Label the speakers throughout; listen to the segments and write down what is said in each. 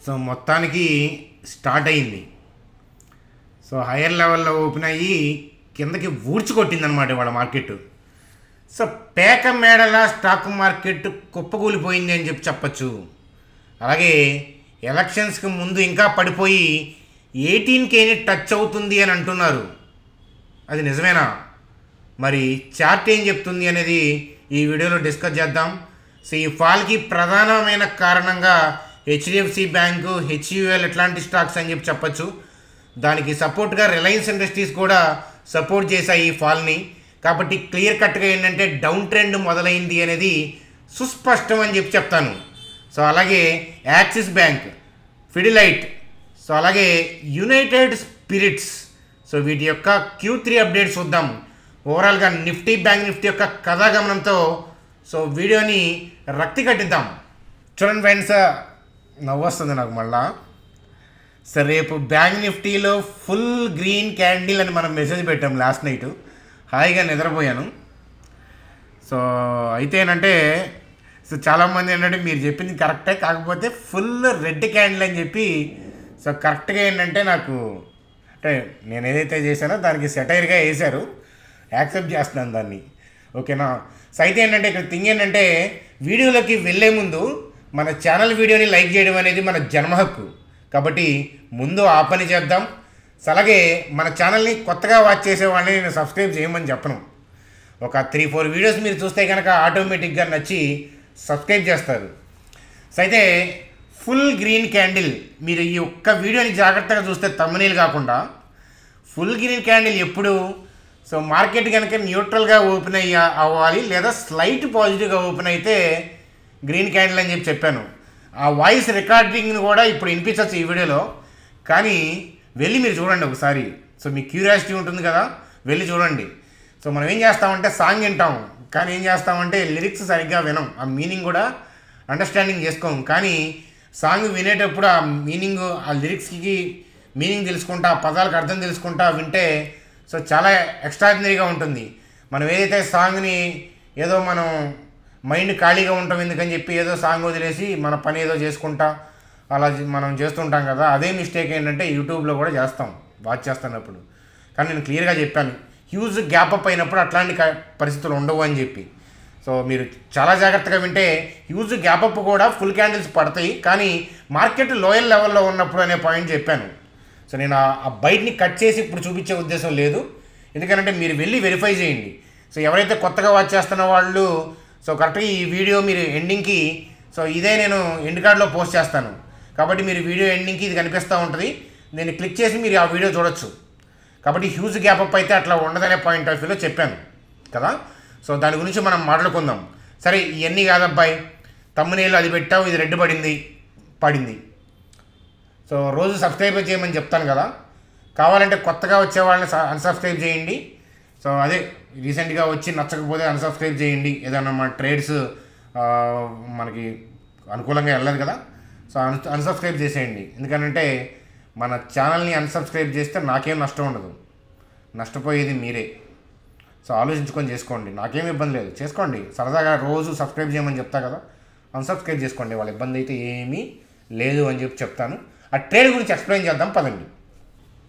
Speaker 1: So మొత్తానికి start అయింది. So hire లెవెల్లో ఓపెన్ అయ్యి కిందకి ఊడ్చుకొట్టిందనమాట ఇవాళ మార్కెట్. సో పేక మేడల స్టాక్ మార్కెట్ కుప్పకూలిపోయింది అని చెప్పచ్చు. అలాగే ఎలక్షన్స్కి ముందు ఇంకా పడిపోయి 18Kని టచ్ అవుతుంది అని అంటున్నారు. అది నిజమేనా? మరి చార్ట్ ఏం చెప్తుంది అనేది ఈ వీడియోలో డిస్కస్ చేద్దాం. సో ఈ ఫాల్కి ప్రధానమైన కారణంగా HDFC బ్యాంకు, HUL ఇట్లాంటి స్టాక్స్ అని చెప్పచ్చు. దానికి సపోర్ట్గా రిలయన్స్ ఇండస్ట్రీస్ కూడా సపోర్ట్ చేశాయి ఈ ఫాల్ని. కాబట్టి క్లియర్ కట్గా ఏంటంటే డౌన్ ట్రెండ్ మొదలైంది అనేది సుస్పష్టం అని చెప్తాను. సో అలాగే యాక్సిస్ బ్యాంక్, ఫిడిలైట్, సో అలాగే యునైటెడ్ స్పిరిట్స్, సో వీటి యొక్క Q3 అప్డేట్స్ చూద్దాం. ఓవరాల్గా నిఫ్టీ, బ్యాంక్ నిఫ్టీ యొక్క కథాగమనంతో సో వీడియోని రక్తి కట్టిద్దాం. చూడండి ఫ్రెండ్స్, నవ్వొస్తుంది నాకు మళ్ళా. సో రేపు బ్యాంక్ నిఫ్టీలో ఫుల్ గ్రీన్ క్యాండిల్ అని మనం మెసేజ్ పెట్టాం లాస్ట్ నైట్. హాయిగా నిద్రపోయాను. సో అయితే ఏంటంటే సో చాలామంది ఏంటంటే మీరు చెప్పింది కరెక్టే, కాకపోతే ఫుల్ రెడ్ క్యాండిల్ అని చెప్పి సో కరెక్ట్గా ఏంటంటే నాకు అంటే నేను ఏదైతే చేశానో దానికి సెటైర్గా వేశారు. యాక్సెప్ట్ చేస్తున్నాను దాన్ని, ఓకేనా? సో అయితే ఏంటంటే ఇక్కడ థింగ్ ఏంటంటే వీడియోలోకి వెళ్ళే ముందు మన ఛానల్ వీడియోని లైక్ చేయడం అనేది మన జన్మ హక్కు. కాబట్టి ముందు ఆ పని చేద్దాం. సో అలాగే మన ఛానల్ని కొత్తగా వాచ్ చేసే వాళ్ళని నేను సబ్స్క్రైబ్ చేయమని చెప్పను. ఒక 3-4 వీడియోస్ మీరు చూస్తే కనుక ఆటోమేటిక్గా నచ్చి సబ్స్క్రైబ్ చేస్తారు. సో అయితే ఫుల్ గ్రీన్ క్యాండిల్, మీరు ఈ ఒక్క వీడియోని జాగ్రత్తగా చూస్తే తమ్మునీలు కాకుండా ఫుల్ గ్రీన్ క్యాండిల్ ఎప్పుడు సో మార్కెట్ కనుక న్యూట్రల్గా ఓపెన్ అవ్వాలి లేదా స్లైట్ పాజిటివ్గా ఓపెన్ అయితే గ్రీన్ క్యాండిల్ అని చెప్పాను. ఆ వాయిస్ రికార్డింగ్ని కూడా ఇప్పుడు వినిపించవచ్చు ఈ వీడియోలో. కానీ వెళ్ళి మీరు చూడండి ఒకసారి. సో మీ క్యూరియాసిటీ ఉంటుంది కదా, వెళ్ళి చూడండి. సో మనం ఏం చేస్తామంటే సాంగ్ వింటాం, కానీ ఏం చేస్తామంటే లిరిక్స్ సరిగ్గా వినం, ఆ మీనింగ్ కూడా అండర్స్టాండింగ్ చేసుకోం. కానీ సాంగ్ వినేటప్పుడు ఆ మీనింగ్, ఆ లిరిక్స్కి మీనింగ్ తెలుసుకుంటా, ఆ పదాలకు అర్థం తెలుసుకుంటా వింటే సో చాలా ఎక్స్ట్రాడినరీగా ఉంటుంది. మనం ఏదైతే సాంగ్ని ఏదో మనం మైండ్ ఖాళీగా ఉంటాం ఎందుకని చెప్పి ఏదో సాంగ్ వదిలేసి మన పని ఏదో చేసుకుంటా అలా మనం చేస్తుంటాం కదా. అదే మిస్టేక్ ఏంటంటే యూట్యూబ్లో కూడా చేస్తాం వాచ్ చేస్తున్నప్పుడు. కానీ నేను క్లియర్గా చెప్పాను, హ్యూజ్ గ్యాప్ అప్ అయినప్పుడు అట్లాంటి పరిస్థితులు ఉండవు అని చెప్పి. సో మీరు చాలా జాగ్రత్తగా వింటే హ్యూజ్ గ్యాప్ అప్ కూడా ఫుల్ క్యాండిల్స్ పడతాయి, కానీ మార్కెట్ లోయర్ లెవెల్లో ఉన్నప్పుడు అనే పాయింట్ చెప్పాను. సో నేను ఆ బయటని కట్ చేసి ఇప్పుడు చూపించే ఉద్దేశం లేదు. ఎందుకంటే మీరు వెళ్ళి వెరిఫై చేయండి. సో ఎవరైతే కొత్తగా వాచ్ చేస్తున్న వాళ్ళు సో కరెక్ట్గా ఈ వీడియో మీరు ఎండింగ్కి సో ఇదే నేను ఎండ్ కార్డ్లో పోస్ట్ చేస్తాను. కాబట్టి మీరు వీడియో ఎండింగ్కి ఇది కనిపిస్తూ ఉంటుంది, నేను క్లిక్ చేసి మీరు ఆ వీడియో చూడొచ్చు. కాబట్టి హ్యూజ్ గ్యాప్ అప్ అయితే అట్లా ఉండదనే పాయింట్ ఆఫ్ వ్యూలో చెప్పాను కదా. సో దాని గురించి మనం మాట్లాడుకుందాం. సరే ఇవన్నీ కాదబ్బాయి, తమ్మునేలు అది పెట్టావు, ఇది రెడ్ పడింది. సో రోజు సబ్స్క్రైబ్ చేయమని చెప్తాను కదా, కావాలంటే కొత్తగా వచ్చే వాళ్ళని అన్సబ్స్క్రైబ్ చేయండి. సో అదే రీసెంట్గా వచ్చి నచ్చకపోతే అన్సబ్స్క్రైబ్ చేయండి. ఏదన్నా మన ట్రేడ్స్ మనకి అనుకూలంగా వెళ్ళదు కదా, సో అన్సబ్స్క్రైబ్ చేసేయండి. ఎందుకంటే మన ఛానల్ని అన్సబ్స్క్రైబ్ చేస్తే నాకేం నష్టం ఉండదు, నష్టపోయేది మీరే. సో ఆలోచించుకొని చేసుకోండి, నాకేం ఇబ్బంది లేదు, చేసుకోండి. సరదాగా రోజు సబ్స్క్రైబ్ చేయమని చెప్తా కదా, అన్సబ్స్క్రైబ్ చేసుకోండి, వాళ్ళ ఇబ్బంది అయితే ఏమీ లేదు అని చెప్తాను. ఆ ట్రేడ్ గురించి ఎక్స్ప్లెయిన్ చేద్దాం పదండి.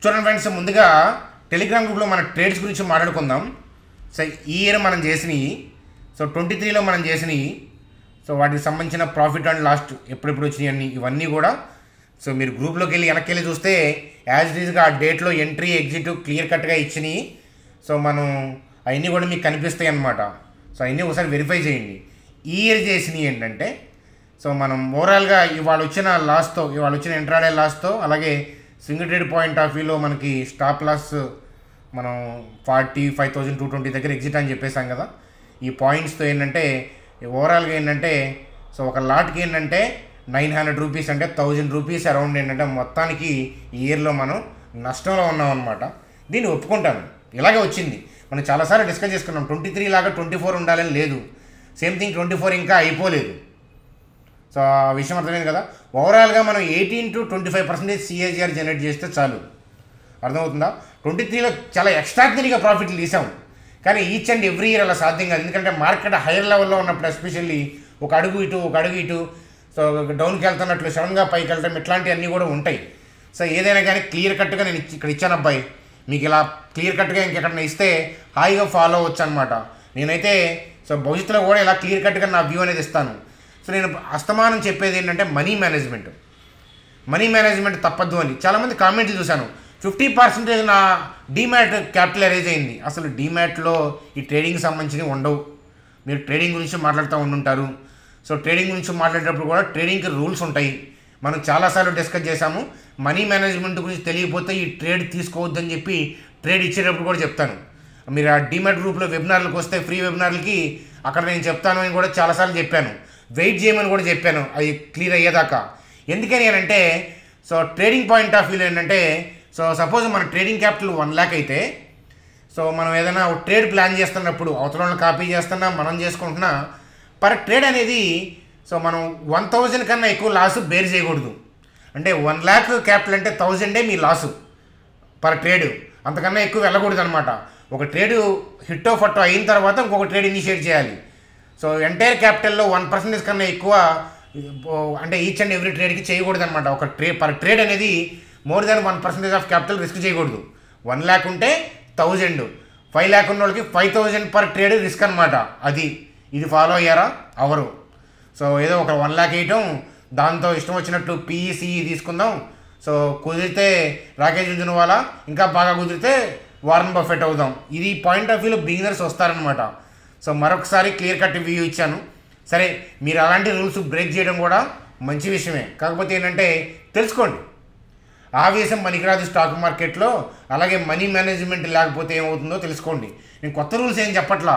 Speaker 1: చూడండి ఫ్రెండ్స్, ముందుగా టెలిగ్రామ్ గ్రూప్లో మన ట్రేడ్స్ గురించి మాట్లాడుకుందాం. సో ఈ ఇయర్ మనం చేసినవి, సో 23లో మనం చేసినవి, సో వాటికి సంబంధించిన ప్రాఫిట్ అండ్ లాస్ట్ ఎప్పుడెప్పుడు వచ్చినాయి అన్నీ ఇవన్నీ కూడా సో మీరు గ్రూప్లోకి వెళ్ళి వెనక్కి వెళ్ళి చూస్తే యాజ్ ఇట్ ఈజ్గా ఆ డేట్లో ఎంట్రీ ఎగ్జిట్ క్లియర్ కట్గా ఇచ్చినాయి. సో మనం అవన్నీ కూడా మీకు కనిపిస్తాయి అన్నమాట. సో అవన్నీ ఒకసారి వెరిఫై చేయండి. ఈ ఇయర్ చేసినవి ఏంటంటే సో మనం ఓవరాల్గా ఇవాళ వచ్చిన ఇంట్రాడే లాస్తో అలాగే సింగిల్ ట్రేడ్ పాయింట్ ఆఫ్ వ్యూలో మనకి స్టాప్ లాస్ మనం 45,220 దగ్గర ఎగ్జిట్ అని చెప్పేసాం కదా. ఈ పాయింట్స్తో ఏంటంటే ఓవరాల్గా ఏంటంటే సో ఒక లాట్కి ఏంటంటే 900 రూపీస్ అంటే 1000 రూపీస్ అరౌండ్ ఏంటంటే మొత్తానికి ఈ ఇయర్లో మనం నష్టంలో ఉన్నాం అనమాట. దీన్ని ఒప్పుకుంటాను, ఇలాగే వచ్చింది. మనం చాలాసార్లు డిస్కస్ చేసుకున్నాం. 23 లాగా 24 ఉండాలని లేదు, సేమ్ థింగ్ 24 ఇంకా అయిపోలేదు. సో ఆ విషయం అర్థమైంది కదా. ఓవరాల్గా మనం 18 to 25% CAGR జనరేట్ చేస్తే చాలు, అర్థమవుతుందా? 23లో చాలా ఎక్స్ట్రాడినరీగా ప్రాఫిట్లు తీసాం, కానీ ఈచ్ అండ్ ఎవ్రీ ఇయర్ అలా సాధ్యం కాదు. ఎందుకంటే మార్కెట్ హైయర్ లెవెల్లో ఉన్నప్పుడు ఎస్పెషల్లీ ఒక అడుగు ఇటు సో సో డౌన్కి వెళ్తున్నట్లు సడన్గా పైకి వెళ్ళడం ఇట్లాంటివన్నీ కూడా ఉంటాయి. సో ఏదైనా కానీ క్లియర్ కట్గా నేను ఇక్కడ ఇచ్చాను అబ్బాయి, మీకు ఇలా క్లియర్ కట్గా ఇంకెక్కడైనా ఇస్తే హాయిగా ఫాలో అవ్వచ్చు అనమాట. నేనైతే సో భవిష్యత్తులో కూడా ఇలా క్లియర్ కట్గా నా వ్యూ అనేది ఇస్తాను. సో నేను అస్తమానం చెప్పేది ఏంటంటే మనీ మేనేజ్మెంట్ తప్పద్దు అని. చాలామంది కామెంట్లు చూశాను, 50% నా డీమ్యాట్ క్యాపిటల్ అరేంజ్ అయింది. అసలు డీమ్యాట్లో ఈ ట్రేడింగ్కి సంబంధించినవి ఉండవు. మీరు ట్రేడింగ్ గురించి మాట్లాడుతూ ఉంటుంటారు. సో ట్రేడింగ్ గురించి మాట్లాడేటప్పుడు కూడా ట్రేడింగ్కి రూల్స్ ఉంటాయి. మనం చాలాసార్లు డిస్కస్ చేశాము. మనీ మేనేజ్మెంట్ గురించి తెలియకపోతే ఈ ట్రేడ్ తీసుకోవద్దని చెప్పి ట్రేడ్ ఇచ్చేటప్పుడు కూడా చెప్తాను. మీరు ఆ డీమ్యాట్ గ్రూప్లో వెబినార్లకు వస్తే ఫ్రీ వెబినార్లకి అక్కడ నేను చెప్తాను అని కూడా చాలాసార్లు చెప్పాను. వెయిట్ చేయమని కూడా చెప్పాను అది క్లియర్ అయ్యేదాకా. ఎందుకని అంటే సో ట్రేడింగ్ పాయింట్ ఆఫ్ వ్యూలో ఏంటంటే సో సపోజ్ మన ట్రేడింగ్ క్యాపిటల్ 1 lakh అయితే సో మనం ఏదైనా ట్రేడ్ ప్లాన్ చేస్తున్నప్పుడు అవతల వాళ్ళని కాపీ చేస్తున్నా మనం చేసుకుంటున్నా పర్ ట్రేడ్ అనేది సో మనం 1000 కన్నా ఎక్కువ లాసు బేర్ చేయకూడదు. అంటే 1 lakh క్యాపిటల్ అంటే 1000 మీ లాసు పర్ ట్రేడ్, అంతకన్నా ఎక్కువ వెళ్ళకూడదు అనమాట. ఒక ట్రేడ్ హిట్టో ఫట్టో అయిన తర్వాత ఇంకొక ట్రేడ్ ఇనిషియేట్ చేయాలి. సో ఎంటైర్ క్యాపిటల్లో 1% కన్నా ఎక్కువ అంటే ఈచ్ అండ్ ఎవ్రీ ట్రేడ్కి చేయకూడదు అనమాట. ఒక పర్ ట్రేడ్ అనేది more than 1% of capital risk చేయకూడదు. 1 lakh ఉంటే 1000, 5 lakh ఉన్న వాళ్ళకి 5000 పర్ ట్రేడ్ రిస్క్ అనమాట. ఇది ఫాలో అయ్యారా అవరు. సో ఏదో ఒక 1 lakh వేయటం, దాంతో ఇష్టం వచ్చినట్టు PECE తీసుకుందాం. సో కుదిరితే రాకేష్ జున్జున్వాలా, ఇంకా బాగా కుదిరితే వారన్ బఫెట్ అవుదాం. ఇది పాయింట్ ఆఫ్ వ్యూలో బిగినర్స్ వస్తారనమాట. సో మరొకసారి క్లియర్ కట్ వ్యూ ఇచ్చాను. సరే, మీరు అలాంటి రూల్స్ బ్రేక్ చేయడం కూడా మంచి విషయమే. కాకపోతే ఏంటంటే తెలుసుకోండి, ఆవేశం పనికిరాదు స్టాక్ మార్కెట్లో. అలాగే మనీ మేనేజ్మెంట్ లేకపోతే ఏమవుతుందో తెలుసుకోండి. నేను కొత్త రూల్స్ ఏం చెప్పట్లా.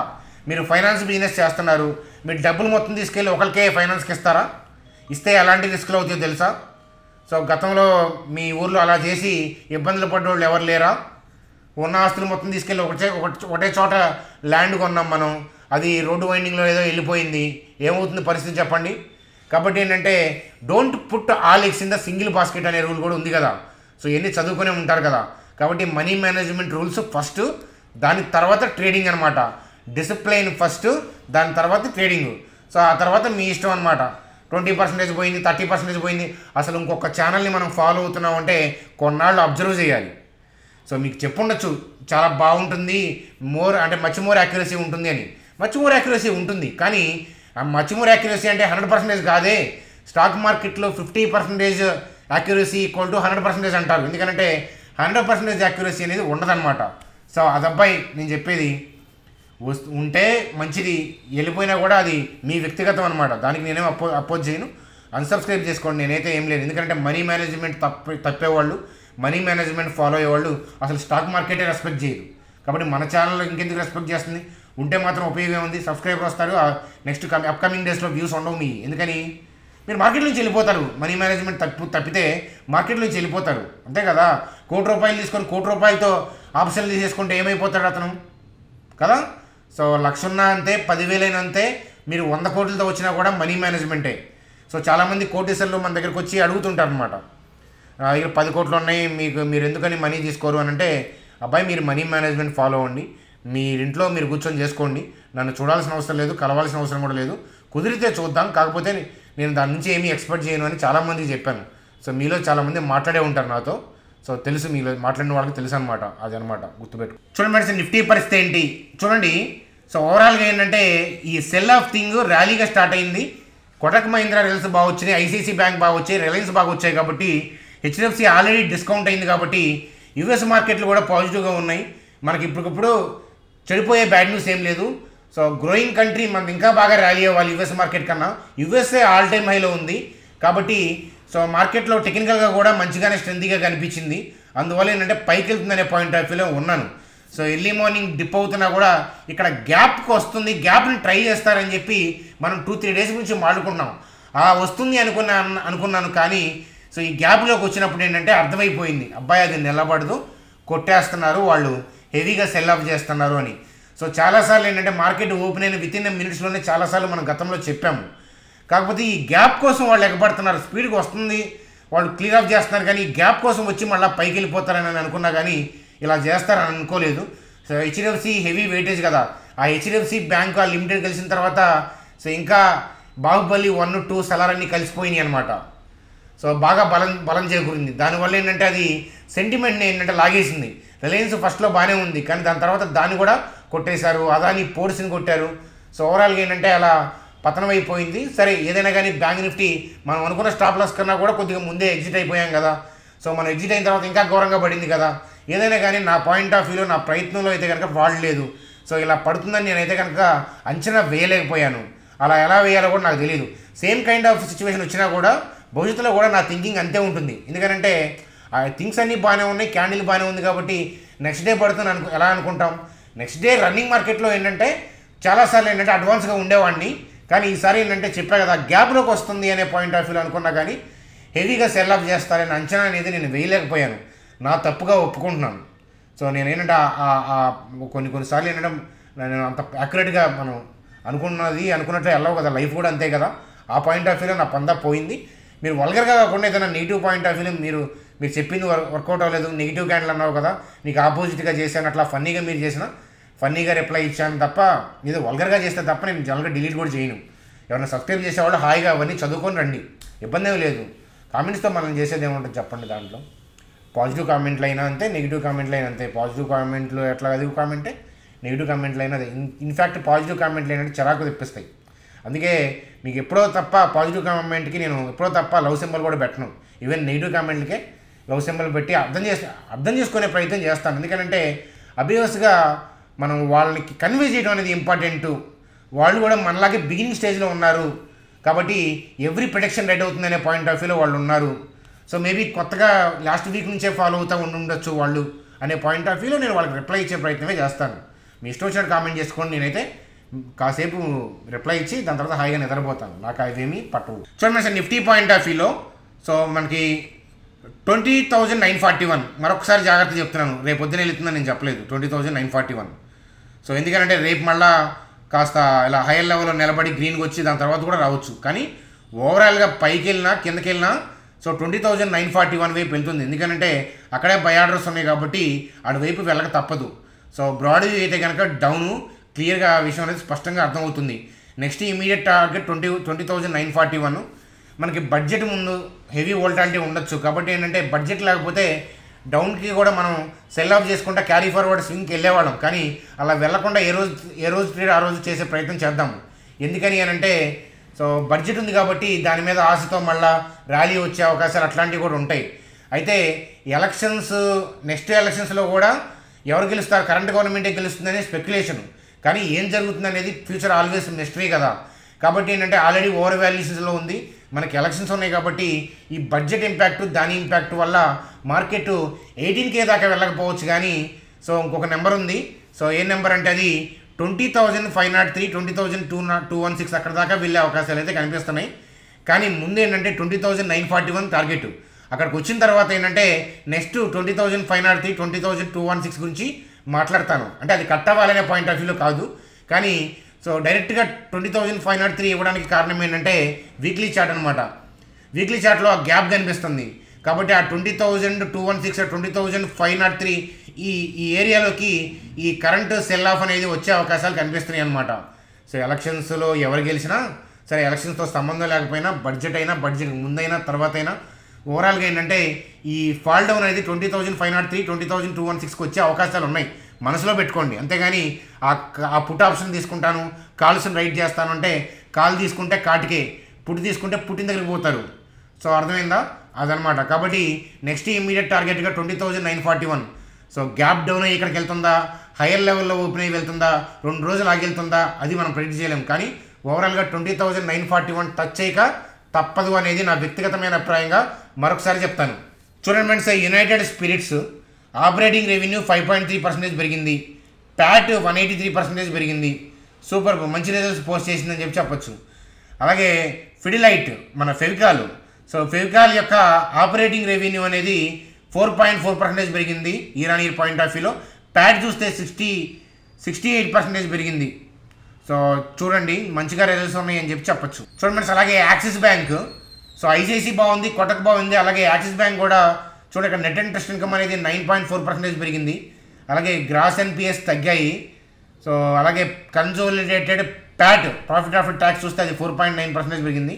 Speaker 1: మీరు ఫైనాన్స్ బిజినెస్ చేస్తున్నారు, మీరు డబ్బులు మొత్తం తీసుకెళ్ళి ఒకరికే ఫైనాన్స్కి ఇస్తారా? ఇస్తే ఎలాంటి రిస్క్లు అవుతాయో తెలుసా? సో గతంలో మీ ఊర్లో అలా చేసి ఇబ్బందులు పడ్డవాళ్ళు ఎవరు లేరా? ఉన్న ఆస్తులు మొత్తం తీసుకెళ్ళి ఒకటే చోట ల్యాండ్ కొన్నాం మనం, అది రోడ్డు వైండింగ్లో ఏదో వెళ్ళిపోయింది, ఏమవుతుంది పరిస్థితి చెప్పండి. కాబట్టి ఏంటంటే don't put all eggs in the single basket అనే రూల్ కూడా ఉంది కదా. సో ఇవన్నీ చదువుకునే ఉంటారు కదా. కాబట్టి మనీ మేనేజ్మెంట్ రూల్స్ ఫస్ట్, దాని తర్వాత ట్రేడింగ్ అనమాట. డిసిప్లైన్ ఫస్ట్, దాని తర్వాత ట్రేడింగ్. సో ఆ తర్వాత మీ ఇష్టం అనమాట. 20% పోయింది, 30% పోయింది. అసలు ఇంకొక ఛానల్ని మనం ఫాలో అవుతున్నాం అంటే కొన్నాళ్ళు అబ్జర్వ్ చేయాలి. సో మీకు చెప్పుండొచ్చు చాలా బాగుంటుంది, మచ్ మోర్ యాక్యురసీ ఉంటుంది అని. మచ్ మోర్ యాక్యురసీ ఉంటుంది, కానీ ఆ మచ్ మోర్ యాక్యురసీ అంటే 100% కాదే. స్టాక్ మార్కెట్లో 50% యాక్యురసీ ఈక్వల్ టు 100% అంటారు. ఎందుకంటే 100% యాక్యురసీ అనేది ఉండదన్నమాట. సో అదబ్బాయి నేను చెప్పేది ఉంటే మంచిది, వెళ్ళిపోయినా కూడా అది మీ వ్యక్తిగతం అనమాట. దానికి నేనేం అపోజ్ చేయను. అన్సబ్స్క్రైబ్ చేసుకోండి, నేనైతే ఏం లేదు. ఎందుకంటే మనీ మేనేజ్మెంట్ తప్పేవాళ్ళు, మనీ మేనేజ్మెంట్ ఫాలో అయ్యేవాళ్ళు అసలు స్టాక్ మార్కెటే రెస్పెక్ట్ చేయరు. కాబట్టి మన ఛానల్లో ఇంకెందుకు రెస్పెక్ట్ చేస్తుంది? ఉంటే మాత్రం ఉపయోగం ఉంది. సబ్స్క్రైబర్ వస్తారు, నెక్స్ట్ అప్కమింగ్ డేస్లో వ్యూస్ ఉండవు మీ. ఎందుకని? మీరు మార్కెట్ నుంచి వెళ్ళిపోతారు. మనీ మేనేజ్మెంట్ తప్పితే మార్కెట్ నుంచి వెళ్ళిపోతారు, అంతే కదా. ₹1,00,00,000 తీసుకొని ₹1,00,00,000తో ఆప్షన్లు తీసేసుకుంటే ఏమైపోతాడు అతను కదా. సో 1,00,000 ఉన్నా అంతే, 10,000 అంతే. మీరు 100 కోట్లతో వచ్చినా కూడా మనీ మేనేజ్మెంటే. సో చాలామంది కోటీశ్వర్లు మన దగ్గరికి వచ్చి అడుగుతుంటారు అనమాట, ఇక్కడ 10 కోట్లు ఉన్నాయి మీరు ఎందుకని మనీ తీసుకోరు అని. అంటే అబ్బాయి, మీరు మనీ మేనేజ్మెంట్ ఫాలో అవ్వండి, మీరింట్లో మీరు కూర్చొని చేసుకోండి. నన్ను చూడాల్సిన అవసరం లేదు, కలవాల్సిన అవసరం కూడా లేదు. కుదిరితే చూద్దాం, కాకపోతే నేను దాని నుంచి ఏమీ ఎక్స్పెక్ట్ చేయను అని చాలామందికి చెప్పాను. సో మీలో చాలామంది మాట్లాడే ఉంటారు నాతో. సో తెలుసు, మీలో మాట్లాడిన వాళ్ళకి తెలుసు అనమాట. అది అనమాట, గుర్తుపెట్టు. చూడండి మేడం, నిఫ్టీ పరిస్థితి ఏంటి చూడండి. సో ఓవరాల్గా ఏంటంటే ఈ సెల్ ఆఫ్ థింగ్ ర్యాలీగా స్టార్ట్ అయింది. కోటక్ మహీంద్రా రిజల్ట్స్ బాగా వచ్చినాయి, ఐసీసీ బ్యాంక్ బాగా వచ్చాయి, రిలయన్స్ బాగా వచ్చాయి. కాబట్టి హెచ్డిఎఫ్సి ఆల్రెడీ డిస్కౌంట్ అయింది కాబట్టి యూఎస్ మార్కెట్లు కూడా పాజిటివ్గా ఉన్నాయి. మనకి ఇప్పటికప్పుడు చెడిపోయే బ్యాడ్ న్యూస్ ఏం లేదు. సో గ్రోయింగ్ కంట్రీ మనది ఇంకా బాగా ర్యాలీ అవ్వాలి యూఎస్ మార్కెట్ కన్నా. యూఎస్ఏ ఆల్ టైమ్ హైలో ఉంది కాబట్టి సో మార్కెట్లో టెక్నికల్గా కూడా మంచిగానే స్ట్రెంత్గా కనిపించింది. అందువల్ల ఏంటంటే పైకి వెళ్తుందనే పాయింట్ ఆఫ్ వ్యూలో ఉన్నాను. సో ఎర్లీ మార్నింగ్ డిప్ అవుతున్నా కూడా ఇక్కడ గ్యాప్కి వస్తుంది, గ్యాప్ని ట్రై చేస్తారని చెప్పి మనం 2-3 డేస్ నుంచి మాట్లాడుకుంటున్నాం. వస్తుంది అనుకున్నాను, కానీ సో ఈ గ్యాప్లోకి వచ్చినప్పుడు ఏంటంటే అర్థమైపోయింది, అబ్బాయి అది నిలబడదు, కొట్టేస్తున్నారు వాళ్ళు, హెవీగా సెల్ ఆఫ్ చేస్తున్నారు అని. సో చాలాసార్లు ఏంటంటే మార్కెట్ ఓపెన్ అయిన విత్ ఇన్ మినిట్స్లోనే చాలాసార్లు మనం గతంలో చెప్పాము. కాకపోతే ఈ గ్యాప్ కోసం వాళ్ళు ఎగబడుతున్నారు. స్పీడ్గా వస్తుంది, వాళ్ళు క్లియర్ ఆఫ్ చేస్తున్నారు, కానీ ఈ గ్యాప్ కోసం వచ్చి మళ్ళీ పైకి వెళ్ళిపోతారని అనుకున్నా, కానీ ఇలా చేస్తారని అనుకోలేదు. సో హెచ్డిఎఫ్సి హెవీ వెయిటేజ్ కదా, ఆ హెచ్డిఎఫ్సి బ్యాంక్ లిమిటెడ్ కలిసిన తర్వాత సో ఇంకా బాహుబలి 1, 2 సలార్ అన్నీ కలిసిపోయినాయి అనమాట. సో బాగా బలం చేకూరింది. దానివల్ల ఏంటంటే అది సెంటిమెంట్ని ఏంటంటే లాగేసింది. రిలయన్స్ ఫస్ట్లో బాగానే ఉంది, కానీ దాని తర్వాత దాన్ని కూడా కొట్టేశారు, అదాని పోర్ట్స్ని కొట్టారు. సో ఓవరాల్గా ఏంటంటే అలా పతనం అయిపోయింది. సరే ఏదైనా కానీ బ్యాంక్ నిఫ్టీ మనం అనుకున్న స్టాప్ లాస్ కన్నా కూడా కొద్దిగా ముందే ఎగ్జిట్ అయిపోయాం కదా. సో మనం ఎగ్జిట్ అయిన తర్వాత ఇంకా ఘోరంగా పడింది కదా. ఏదైనా కానీ నా పాయింట్ ఆఫ్ వ్యూలో, నా ప్రయత్నంలో అయితే కనుక వాడలేదు. సో ఇలా పడుతుందని నేనైతే కనుక అంచనా వేయలేకపోయాను. అలా ఎలా వేయాలో కూడా నాకు తెలియదు. సేమ్ కైండ్ ఆఫ్ సిచ్యువేషన్ వచ్చినా కూడా భవిష్యత్తులో కూడా నా థింకింగ్ అంతే ఉంటుంది. ఎందుకంటే ఆ థింగ్స్ అన్నీ బాగానే ఉన్నాయి, క్యాండిల్ బాగానే ఉంది కాబట్టి నెక్స్ట్ డే పడుతుంది ఎలా అనుకుంటాం. నెక్స్ట్ డే రన్నింగ్ మార్కెట్లో ఏంటంటే చాలాసార్లు ఏంటంటే అడ్వాన్స్గా ఉండేవాడిని, కానీ ఈసారి ఏంటంటే చెప్పా కదా గ్యాప్లోకి వస్తుంది అనే పాయింట్ ఆఫ్ వ్యూలో అనుకున్నా, కానీ హెవీగా సెల్ ఆఫ్ చేస్తారని అంచనా అనేది నేను వేయలేకపోయాను. నా తప్పుగా ఒప్పుకుంటున్నాను. సో నేను ఏంటంటే కొన్నిసార్లు ఏంటంటే నేను అంత యాక్యురేట్గా మనం అనుకున్నట్లు వెళ్ళవు కదా, లైఫ్ కూడా అంతే కదా. ఆ పాయింట్ ఆఫ్ వ్యూలో నా పందా పోయింది. మీరు వల్గర్గా కాకుండా ఏదైనా నెగిటివ్ పాయింట్ ఆఫ్ వ్యూలో మీరు చెప్పింది వర్కౌట్ అవ్వలేదు, నెగిటివ్ క్యాండిల్ అన్నావు కదా, నీకు ఆపోజిట్గా చేశాను, అట్లా ఫన్నీగా మీరు చేసిన ఫన్నీగా రిప్లై ఇచ్చాను తప్ప, ఏదో వల్గర్గా చేస్తే తప్ప నేను జనరల్గా డిలీట్ కూడా చేయను. ఎవరైనా సబ్స్క్రైబ్ చేసేవాళ్ళు హాయిగా అవన్నీ చదువుకొని రండి, ఇబ్బంది ఏమి లేదు. కామెంట్స్తో మనం చేసేది ఏముంటుంది చెప్పండి. దాంట్లో పాజిటివ్ కామెంట్లు అయినా అంతే, నెగిటివ్ కామెంట్లు అయినా అంతే. పాజిటివ్ కామెంట్లు ఎట్లా అది కామెంటే, నెగిటివ్ కామెంట్లు అయినా అదే. ఇన్ఫ్యాక్ట్ పాజిటివ్ కామెంట్లు ఏంటంటే చిరాకు తెప్పిస్తాయి. అందుకే మీకు ఎప్పుడో తప్ప పాజిటివ్ కామెంట్కి నేను ఎప్పుడో తప్ప లవ్ సింబల్ కూడా పెట్టను. ఈవెన్ నెగిటివ్ కామెంట్లకే లవ్ సింబల్ పెట్టి అర్థం చేసుకునే ప్రయత్నం చేస్తాను. ఎందుకంటే అబ్వియస్గా మనం వాళ్ళకి కన్వే చేయడం అనేది ఇంపార్టెంట్. వాళ్ళు కూడా మనలాగే బిగినింగ్ స్టేజ్లో ఉన్నారు కాబట్టి ఎవ్రీ ప్రొడక్షన్ రెడీ అవుతుందనే పాయింట్ ఆఫ్ వ్యూలో వాళ్ళు ఉన్నారు. సో మేబీ కొత్తగా లాస్ట్ వీక్ నుంచే ఫాలో అవుతూ ఉండొచ్చు వాళ్ళు అనే పాయింట్ ఆఫ్ వ్యూలో నేను వాళ్ళకి రిప్లై ఇచ్చే ప్రయత్నమే చేస్తాను. మీ ఇష్టం వచ్చినట్టు కామెంట్ చేసుకోండి, నేనైతే కాసేపు రిప్లై ఇచ్చి దాని తర్వాత హాయిగా నిద్రపోతాను. నాకు అవేమీ పట్టవు. చూడండి సార్, నిఫ్టీ పాయింట్ ఆఫ్ వ్యూలో సో మనకి 20,941 మరొకసారి జాగ్రత్త చెప్తున్నాను. రేపు పొద్దున వెళ్తుందని నేను చెప్పలేదు. 20,941. సో ఎందుకంటే రేపు మళ్ళా కాస్త ఇలా హైయర్ లెవెల్లో నిలబడి గ్రీన్కి వచ్చి దాని తర్వాత కూడా రావచ్చు. కానీ ఓవరాల్గా పైకి వెళ్ళినా కిందకి వెళ్ళినా సో 20,941 వైపు వెళ్తుంది. ఎందుకంటే అక్కడే బై ఆర్డర్స్ ఉన్నాయి కాబట్టి అటువైపు వెళ్ళక తప్పదు. సో బ్రాడ్ అయితే కనుక డౌను క్లియర్గా ఆ విషయం అనేది స్పష్టంగా అర్థమవుతుంది. Next immediate target 20,941. మనకి బడ్జెట్ ముందు హెవీ వోల్టాలిటీ ఉండొచ్చు కాబట్టి ఏంటంటే బడ్జెట్ లేకపోతే డౌన్కి కూడా మనం సెల్ ఆఫ్ చేసుకుంటా క్యారీ ఫార్వర్డ్ స్వింగ్కి వెళ్ళేవాళ్ళం. కానీ అలా వెళ్లకుండా ఏ రోజు ట్రేడ్ ఆ రోజు చేసే ప్రయత్నం చేద్దాము. ఎందుకని అని అంటే సో బడ్జెట్ ఉంది కాబట్టి దాని మీద ఆశతో మళ్ళీ ర్యాలీ వచ్చే అవకాశాలు అట్లాంటివి కూడా ఉంటాయి. అయితే నెక్స్ట్ ఎలక్షన్స్లో కూడా ఎవరు గెలుస్తారు, కరెంట్ గవర్నమెంటే గెలుస్తుందనే స్పెక్యులేషన్. కానీ ఏం జరుగుతుంది అనేది ఫ్యూచర్ ఆల్వేస్ మిస్టరీ కదా. కాబట్టి ఏంటంటే ఆల్రెడీ ఓవర్ వాల్యుయేషన్స్లో ఉంది. మనకి ఎలక్షన్స్ ఉన్నాయి కాబట్టి ఈ బడ్జెట్ ఇంపాక్ట్ దాని ఇంపాక్ట్ వల్ల మార్కెట్ 18K దాకా వెళ్ళకపోవచ్చు. కానీ సో ఇంకొక నెంబర్ ఉంది. సో ఏ నెంబర్ అంటే అది 20,503, 20,216 అక్కడ దాకా వెళ్ళే అవకాశాలు అయితే కనిపిస్తున్నాయి. కానీ ముందు ఏంటంటే 20,941 టార్గెట్. అక్కడికి వచ్చిన తర్వాత ఏంటంటే నెక్స్ట్ 20,503, 20,216 గురించి మాట్లాడతాను. అంటే అది కట్ అవ్వాలనే పాయింట్ ఆఫ్ వ్యూలో కాదు. కానీ సో డైరెక్ట్గా 20,503 ఇవ్వడానికి కారణం ఏంటంటే వీక్లీ చార్ట్ అనమాట. వీక్లీ చార్ట్లో ఆ గ్యాప్ కనిపిస్తుంది కాబట్టి ఆ 20,216, 20,503 ఈ ఏరియాలోకి ఈ కరెంటు సెల్ ఆఫ్ అనేది వచ్చే అవకాశాలు కనిపిస్తున్నాయి అనమాట. సో ఎలక్షన్స్లో ఎవరు గెలిచినా సరే, ఎలక్షన్స్తో సంబంధం లేకపోయినా బడ్జెట్ అయినా బడ్జెట్ ముందైనా తర్వాత అయినా ఓవరాల్గా ఏంటంటే ఈ ఫాల్ డౌన్ అనేది 20,503, 20,216కి వచ్చే అవకాశాలు ఉన్నాయి. మనసులో పెట్టుకోండి. అంతేగాని ఆ పుట్ ఆప్షన్ తీసుకుంటాను, కాల్స్ని రైట్ చేస్తాను అంటే కాల్ తీసుకుంటే కాటికే, పుట్ తీసుకుంటే పుట్టిన దగ్గరికి పోతారు. సో అర్థమైందా? అదనమాట. కాబట్టి నెక్స్ట్ ఇమీడియట్ టార్గెట్గా 20,941. సో గ్యాప్ డౌన్ అయ్యి ఇక్కడికి వెళ్తుందా, హైయర్ లెవెల్లో ఓపెన్ అయ్యి వెళ్తుందా, 2 రోజులు ఆగి వెళ్తుందా అది మనం ప్రెడిక్ట్ చేయలేము. కానీ ఓవరాల్గా 20,941 టచ్ చేయక తప్పదు అనేది నా వ్యక్తిగతమైన అభిప్రాయంగా మరొకసారి చెప్తాను. చూడండి friends, United spirits operating revenue 5.3% పెరిగింది, ప్యాట్ 183% పెరిగింది. సూపర్, మంచి రిజల్ట్స్ పోస్ట్ చేసిందని చెప్పొచ్చు. అలాగే ఫిడిలైట్ మన ఫెవికాల్, సో ఫెవికాల్ యొక్క ఆపరేటింగ్ రెవెన్యూ అనేది 4.4% పెరిగింది year on year point of వ్యూలో. ప్యాట్ చూస్తే 68% పెరిగింది. సో చూడండి మంచిగా రిజల్ట్స్ ఉన్నాయి అని చెప్పొచ్చు. చూడండి ఫ్రెండ్స్, అలాగే యాక్సిస్ బ్యాంక్, సో ఐసిఐసి బాగుంది, కొటక్ బాగుంది. అలాగే యాక్సిస్ బ్యాంక్ కూడా చూడండి, ఇక్కడ నెట్ ఇంట్రెస్ట్ ఇన్కమ్ అనేది 9.4% పెరిగింది. అలాగే గ్రాస్ ఎన్పిఎస్ తగ్గాయి. సో అలాగే consolidated Pat profit after tax చూస్తే అది 4.9% పెరిగింది.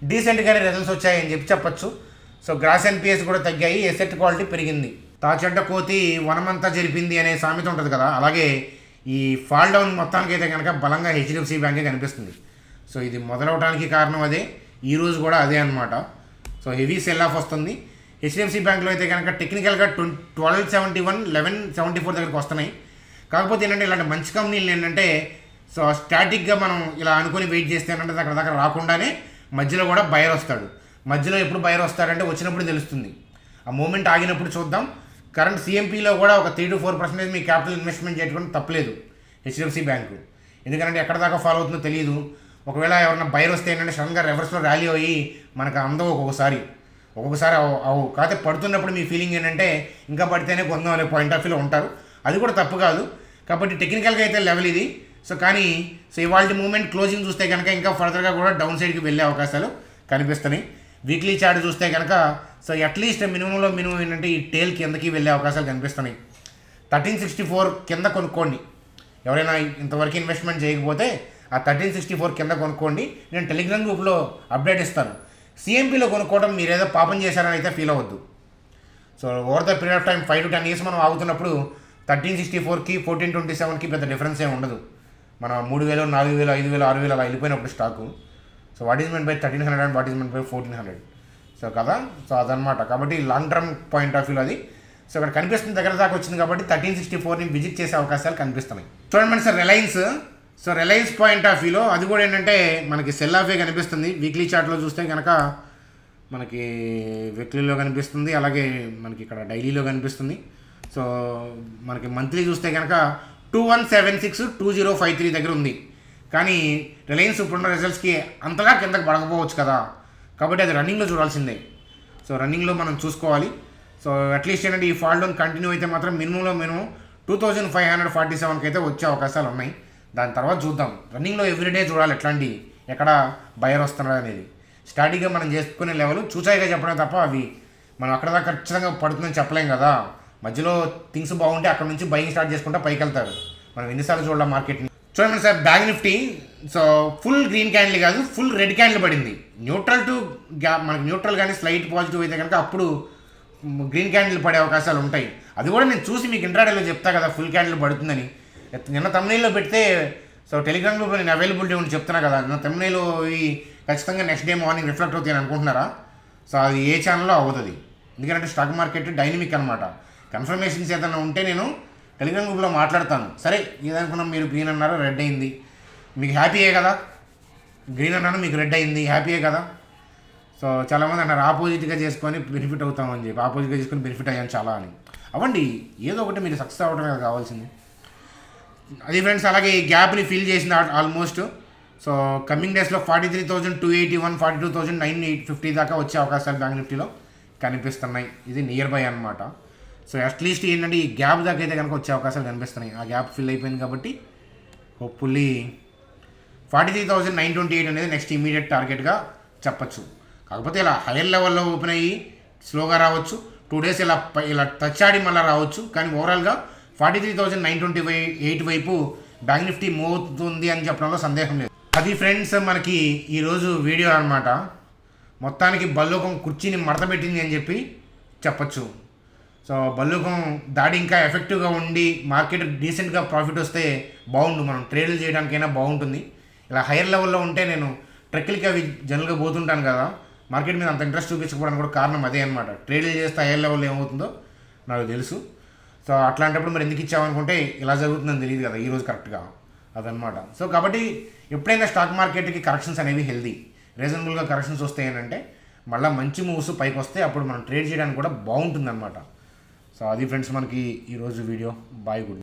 Speaker 1: డీసెంట్గానే రిజల్ట్స్ వచ్చాయని చెప్పచ్చు. సో గ్రాస్ ఎన్పిఎస్ కూడా తగ్గాయి, ఎసెట్ క్వాలిటీ పెరిగింది. తాచెడ్డ కోతి వనమంతా జరిపింది అనే సామెత ఉంటుంది కదా, అలాగే ఈ ఫాల్ డౌన్ మొత్తానికి అయితే కనుక బలంగా హెచ్డిఎఫ్సి బ్యాంకే కనిపిస్తుంది. సో ఇది మొదలవడానికి కారణం అదే, ఈరోజు కూడా అదే అనమాట. సో హెవీ సెల్ ఆఫ్ వస్తుంది. హెచ్డిఎఫ్సి బ్యాంక్లో అయితే కనుక టెక్నికల్గా 1271, 1174 దగ్గరికి వస్తున్నాయి. కాకపోతే ఏంటంటే ఇలాంటి మంచి కంపెనీలు ఏంటంటే సో స్టాటిక్గా మనం ఇలా అనుకుని వెయిట్ చేస్తే ఏంటంటే అక్కడ దగ్గర రాకుండానే మధ్యలో కూడా బయర్ వస్తాడు. మధ్యలో ఎప్పుడు బయర్ వస్తాడంటే వచ్చినప్పుడు తెలుస్తుంది. ఆ మూమెంట్ ఆగినప్పుడు చూద్దాం. కరెంట్ సిఎంపీలో కూడా ఒక 3 to 4% మీ క్యాపిటల్ ఇన్వెస్ట్మెంట్ చేయడం తప్పలేదు హెచ్డిఎఫ్సి బ్యాంకు. ఎందుకంటే ఎక్కడ దాకా ఫాలో అవుతుందో తెలియదు. ఒకవేళ ఎవరైనా బయర్ వస్తే ఏంటంటే సడన్గా రివర్స్లో ర్యాలీ అయ్యి మనకు అందం ఒక్కొక్కసారి అవు. కాకపోతే పడుతున్నప్పుడు మీ ఫీలింగ్ ఏంటంటే ఇంకా పడితేనే కొందాం అనే పాయింట్ ఆఫ్ వ్యూలో ఉంటారు. అది కూడా తప్పు కాదు. కాబట్టి టెక్నికల్గా అయితే లెవెల్ ఇది. సో కానీ ఇవాళ మూమెంట్ క్లోజింగ్ చూస్తే కనుక ఇంకా ఫర్దర్గా కూడా డౌన్ సైడ్కి వెళ్ళే అవకాశాలు కనిపిస్తున్నాయి. వీక్లీ చార్ట్ చూస్తే కనుక సో అట్లీస్ట్ మినిమంలో మినిమం ఏంటంటే ఈ టేల్ కిందకి వెళ్ళే అవకాశాలు కనిపిస్తున్నాయి. 1364 కింద కొనుక్కోండి. ఎవరైనా ఇంతవరకు ఇన్వెస్ట్మెంట్ చేయకపోతే ఆ 1364 కింద కొనుక్కోండి. నేను టెలిగ్రామ్ గ్రూప్లో అప్డేట్ ఇస్తాను. సిఎంపీలో కొనుక్కోవడం మీరు ఏదో పాపం చేశారని అయితే ఫీల్ అవ్వద్దు. So over the period of time 5 to 10 years మనం ఆగుతున్నప్పుడు 1364కి 1427కి పెద్ద డిఫరెన్స్ ఏమి ఉండదు. మన 3000, 4000, 5000, 6000 అలా వెళ్ళిపోయినప్పుడు stock. So what is men by 1300 and what is men by 1400. So కదా, సో అదనమాట. కాబట్టి లాంగ్ టర్మ్ పాయింట్ ఆఫ్ వ్యూలో అది. సో ఇక్కడ కనిపిస్తున్న దగ్గర దాకా వచ్చింది కాబట్టి 1364ని విజిట్ చేసే అవకాశాలు కనిపిస్తున్నాయి. చూడండి sir Reliance. So Reliance point of వ్యూలో అది కూడా ఏంటంటే మనకి సెల్ ఆఫే కనిపిస్తుంది. వీక్లీ చార్ట్లో చూస్తే కనుక మనకి వీక్లీలో కనిపిస్తుంది, అలాగే మనకి ఇక్కడ డైలీలో కనిపిస్తుంది. సో మనకి మంత్లీ చూస్తే కనుక 2176, 2053 దగ్గర ఉంది. కానీ రిలయన్స్ ఇప్పుడున్న రిజల్ట్స్కి అంతగా కిందకి పడకపోవచ్చు కదా, కాబట్టి అది రన్నింగ్లో చూడాల్సిందే. సో రన్నింగ్లో మనం చూసుకోవాలి. సో అట్లీస్ట్ ఏంటంటే ఈ ఫాల్ డౌన్ కంటిన్యూ అయితే మాత్రం మినిమంలో మినిమం 2547కి అయితే వచ్చే అవకాశాలు ఉన్నాయి. దాని తర్వాత చూద్దాం. రన్నింగ్లో ఎవ్రీడే చూడాలి ఎట్లాంటి ఎక్కడ బయర్ వస్తున్నాడు అనేది. స్టాటిక్గా మనం చేసుకునే లెవెల్ చూసాయిగా చెప్పడం తప్ప అవి మనం అక్కడ దాకా ఖచ్చితంగా పడుతుందని చెప్పలేం కదా. మధ్యలో థింగ్స్ బాగుంటే అక్కడ నుంచి బయింగ్ స్టార్ట్ చేసుకుంటే పైకి వెళ్తారు. మనం ఎన్నిసార్లు చూడాలి మార్కెట్ని. చూడండి sir, bank Nifty so full green candle కాదు, ఫుల్ రెడ్ క్యాండిల్ పడింది. న్యూట్రల్ టు మనకి న్యూట్రల్ కానీ స్లైట్ పాజిటివ్ అయితే కనుక అప్పుడు గ్రీన్ క్యాండిల్ పడే అవకాశాలు ఉంటాయి. అది కూడా నేను చూసి మీకు ఇంట్రాడేలో చెప్తా కదా ఫుల్ క్యాండిల్ పడుతుందని. నిన్న తమిళలో పెడితే సో టెలిగ్రామ్ గ్రూప్లో నేను అవైలబిలిటీ ఉండి చెప్తున్నా కదా. నిన్న తమిళలో ఇవి ఖచ్చితంగా నెక్స్ట్ డే మార్నింగ్ రిఫ్లెక్ట్ అవుతాయని అనుకుంటున్నారా? సో అది ఏ ఛానల్లో అవుతుంది. ఎందుకంటే స్టాక్ మార్కెట్ డైనమిక్ అనమాట. కన్ఫర్మేషన్స్ ఏదైనా ఉంటే నేను టెలిగ్రామ్ గ్రూప్లో మాట్లాడతాను. సరే ఏదనుకున్నాం, మీరు గ్రీన్ అన్నారు, రెడ్ అయింది, మీకు హ్యాపీయే కదా. గ్రీన్ అన్నాను, మీకు రెడ్ అయింది, హ్యాపీయే కదా. సో చాలామంది అన్నారు ఆపోజిట్గా చేసుకొని బెనిఫిట్ అవుతామని చెప్పి, ఆపోజిట్గా చేసుకొని బెనిఫిట్ అయ్యాను చాలా అని. అవ్వండి, ఏదో ఒకటి మీరు సక్సెస్ అవ్వడమే కావాల్సింది. అది ఫ్రెండ్స్, అలాగే ఈ గ్యాప్ని ఫిల్ చేసింది ఆల్మోస్ట్. సో కమింగ్ డేస్లో 43,281, 42,950 దాకా వచ్చే అవకాశాలు బ్యాంక్ నిఫ్టీలో కనిపిస్తున్నాయి. ఇది నియర్ బై అనమాట. సో అట్లీస్ట్ ఏంటంటే ఈ గ్యాప్ దాకా అయితే కనుక వచ్చే అవకాశాలు కనిపిస్తున్నాయి. ఆ గ్యాప్ ఫిల్ అయిపోయింది కాబట్టి హోప్ఫుల్లీ 43,928 అనేది నెక్స్ట్ ఇమీడియట్ టార్గెట్గా చెప్పచ్చు. కాకపోతే ఇలా హైయర్ లెవెల్లో ఓపెన్ అయ్యి స్లోగా రావచ్చు, 2 days ఇలా టచ్ ఆడి మళ్ళీ రావచ్చు. కానీ ఓవరాల్గా 43,928 వైపు బ్యాంక్ నిఫ్టీ మూవ్ అవుతుంది అని చెప్పడంలో సందేహం లేదు. అది ఫ్రెండ్స్ మనకి ఈరోజు వీడియో అనమాట. మొత్తానికి బల్లూకం కుర్చీని మడతపెట్టింది అని చెప్పి చెప్పచ్చు. సో బల్లూకం దాడి ఇంకా ఎఫెక్టివ్గా ఉండి మార్కెట్ డీసెంట్గా ప్రాఫిట్ వస్తే బాగుండు, మనం ట్రేడ్లు చేయడానికైనా బాగుంటుంది. ఇలా హైయర్ లెవెల్లో ఉంటే నేను ట్రెక్లకి అవి జనరల్గా పోతుంటాను కదా, మార్కెట్ మీద అంత ఇంట్రెస్ట్ చూపించకపోవడానికి కూడా కారణం అదే అనమాట. ట్రేడ్లు చేస్తే హైయర్ లెవెల్లో ఏమవుతుందో నాకు తెలుసు. సో అట్లాంటప్పుడు మరి ఎందుకు ఇచ్చామనుకుంటే ఇలా జరుగుతుందని తెలియదు కదా ఈరోజు కరెక్ట్గా, అదనమాట. సో కాబట్టి ఎప్పుడైనా స్టాక్ మార్కెట్కి కరెక్షన్స్ అనేవి హెల్దీ, రీజనబుల్గా కరెక్షన్స్ వస్తాయి అంటే మళ్ళీ మంచి మూవ్స్ పైకి వస్తే అప్పుడు మనం ట్రేడ్ చేయడానికి కూడా బాగుంటుందన్నమాట. సో అది ఫ్రెండ్స్ మనకి ఈరోజు వీడియో. Bye, good.